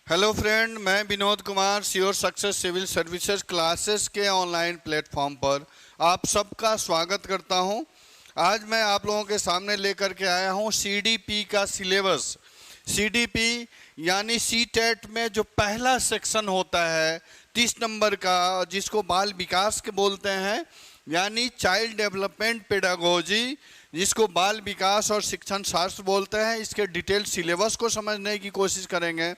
Hello friend, मैं Vinod Kumar sure success civil services classes के online platform पर आप सबका स्वागत करता हूं। आज मैं आप लोगों के सामने लेकर के आया हूं सीडीपी का सिलेबस। सीडीपी यानी सीटेट में जो पहला सेक्शन होता है 30 नंबर का, जिसको बाल विकास के बोलते हैं, यानी चाइल्ड डेवलपमेंट पेडागोजी, जिसको बाल विकास और शिक्षण शास्त्र बोलते हैं। इसके डिटेल सिलेबस को समझने की कोशिश करेंगे,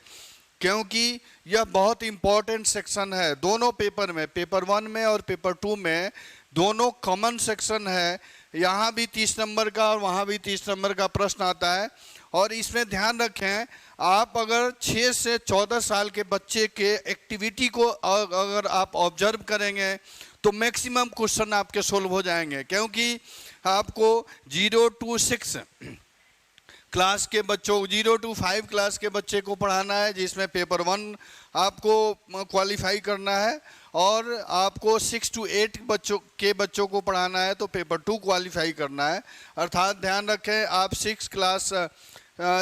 क्योंकि यह बहुत इंपॉर्टेंट सेक्शन है। दोनों पेपर में, पेपर 1 में और पेपर 2 में, दोनों कॉमन सेक्शन है। यहाँ भी 30 नंबर का और वहाँ भी 30 नंबर का प्रश्न आता है। और इसमें ध्यान रखें, आप अगर 6 से 14 साल के बच्चे के एक्टिविटी को अगर आप ऑब्जर्व करेंगे तो मैक्सिमम क्वेश्चन आपके सोल्व हो जाएंगे, क्योंकि आपको 0 to 6 क्लास के बच्चों, 0 to 5 क्लास के बच्चे को पढ़ाना है, जिसमें पेपर 1 आपको क्वालिफाई करना है, और आपको 6 to 8 बच्चों को पढ़ाना है तो पेपर 2 क्वालिफाई करना है। अर्थात ध्यान रखें, आप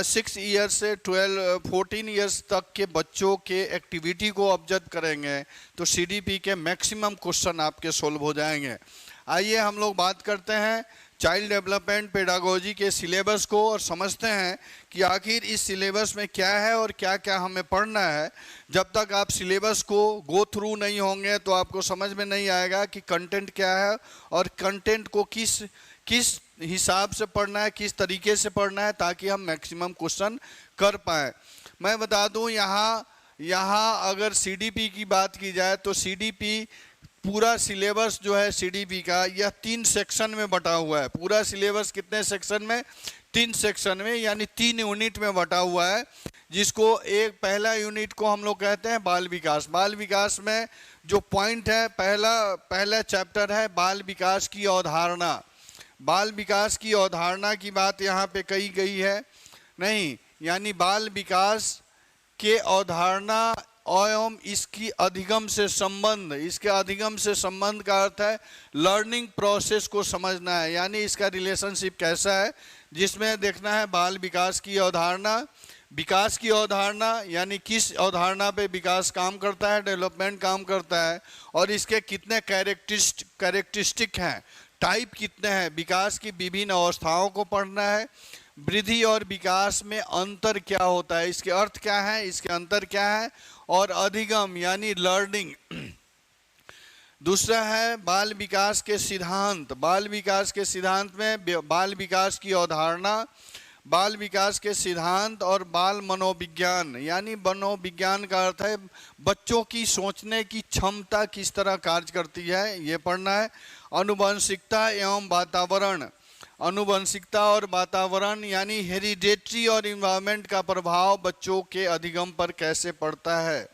6 ईयर्स से 14 ईयर्स तक के बच्चों के एक्टिविटी को ऑब्जर्व करेंगे तो सीडीपी के मैक्सिमम क्वेश्चन आपके सोल्व हो जाएंगे। आइए हम लोग बात करते हैं चाइल्ड डेवलपमेंट पेडागोजी के सिलेबस को और समझते हैं कि आखिर इस सिलेबस में क्या है और क्या क्या हमें पढ़ना है। जब तक आप सिलेबस को गो थ्रू नहीं होंगे तो आपको समझ में नहीं आएगा कि कंटेंट क्या है और कंटेंट को किस हिसाब से पढ़ना है, किस तरीके से पढ़ना है, ताकि हम मैक्सिमम क्वेश्चन कर पाएँ। मैं बता दूँ, यहाँ अगर सीडीपी की बात की जाए तो सीडीपी पूरा सिलेबस जो है सीडीपी का, यह 3 सेक्शन में बटा हुआ है। पूरा सिलेबस कितने सेक्शन में? 3 सेक्शन में, यानी 3 यूनिट में बटा हुआ है। जिसको एक पहला यूनिट को हम लोग कहते हैं बाल विकास। बाल विकास में जो पॉइंट है, पहला चैप्टर है बाल विकास की अवधारणा। बाल विकास की अवधारणा की बात यहाँ पे कही गई है नहीं, यानी बाल विकास के अवधारणा एवं इसकी अधिगम से संबंध। इसके अधिगम से संबंध का अर्थ है लर्निंग प्रोसेस को समझना है, यानी इसका रिलेशनशिप कैसा है, जिसमें देखना है बाल विकास की अवधारणा। विकास की अवधारणा यानी किस अवधारणा पे विकास काम करता है, डेवलपमेंट काम करता है, और इसके कितने कैरेक्टरिस्टिक हैं, टाइप कितने हैं। विकास की विभिन्न अवस्थाओं को पढ़ना है। वृद्धि और विकास में अंतर क्या होता है, इसके अर्थ क्या है, इसके अंतर क्या है। और अधिगम यानी लर्निंग। दूसरा है बाल विकास के सिद्धांत। बाल विकास के सिद्धांत में बाल विकास की अवधारणा, बाल विकास के सिद्धांत और बाल मनोविज्ञान, यानी मनोविज्ञान का अर्थ है बच्चों की सोचने की क्षमता किस तरह कार्य करती है, ये पढ़ना है। आनुवंशिकता एवं वातावरण। आनुवंशिकता और वातावरण यानी हेरिडेटरी और इन्वायरमेंट का प्रभाव बच्चों के अधिगम पर कैसे पड़ता है,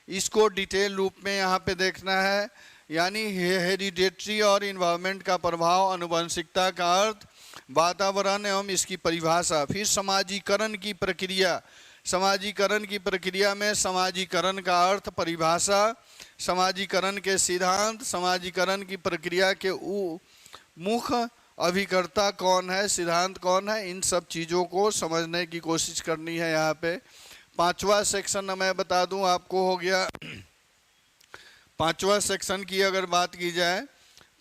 इसको डिटेल रूप में यहाँ पे देखना है। यानी हेरिडेटरी और इन्वायरमेंट का प्रभाव, आनुवंशिकता का अर्थ, वातावरण एवं इसकी परिभाषा। फिर समाजीकरण की प्रक्रिया। समाजीकरण की प्रक्रिया में समाजीकरण का अर्थ, परिभाषा, समाजीकरण के सिद्धांत, समाजीकरण की प्रक्रिया के मुख्य अभिकर्ता कौन है, सिद्धांत कौन है, इन सब चीज़ों को समझने की कोशिश करनी है। यहाँ पे 5वां सेक्शन मैं बता दूं आपको हो गया। 5वां सेक्शन की अगर बात की जाए,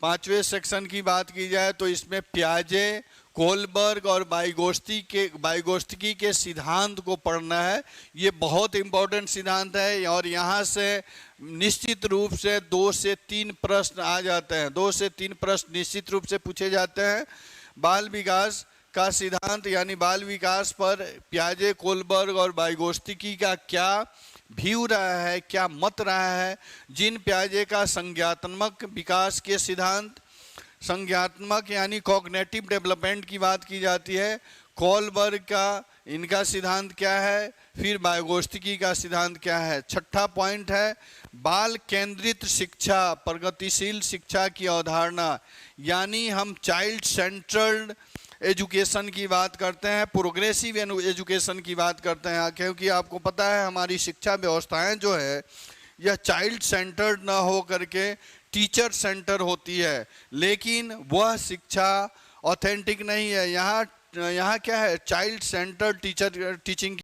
5वें सेक्शन की बात की जाए तो इसमें प्याजे, कोलबर्ग और वाइगोत्स्की के सिद्धांत को पढ़ना है। ये बहुत इंपॉर्टेंट सिद्धांत है और यहाँ से निश्चित रूप से 2 से 3 प्रश्न आ जाते हैं। 2 से 3 प्रश्न निश्चित रूप से पूछे जाते हैं। बाल विकास का सिद्धांत यानी बाल विकास पर प्याजे, कोलबर्ग और वाइगोत्स्की का क्या व्यू रहा है, क्या मत रहा है। जिन प्याजे का संज्ञात्मक विकास के सिद्धांत, संज्ञात्मक यानी कॉग्निटिव डेवलपमेंट की बात की जाती है। कोलबर्ग का इनका सिद्धांत क्या है, फिर वाइगोत्स्की का सिद्धांत क्या है। 6ठा पॉइंट है बाल केंद्रित शिक्षा, प्रगतिशील शिक्षा की अवधारणा, यानी हम चाइल्ड सेंट्रल्ड एजुकेशन की बात करते हैं, प्रोग्रेसिव एजुकेशन की बात करते हैं, क्योंकि आपको पता है हमारी शिक्षा व्यवस्थाएं जो है यह चाइल्ड सेंटर्ड ना हो करके टीचर सेंटर होती है, लेकिन वह शिक्षा ऑथेंटिक नहीं है। यहाँ क्या है, चाइल्ड सेंटर्ड टीचिंग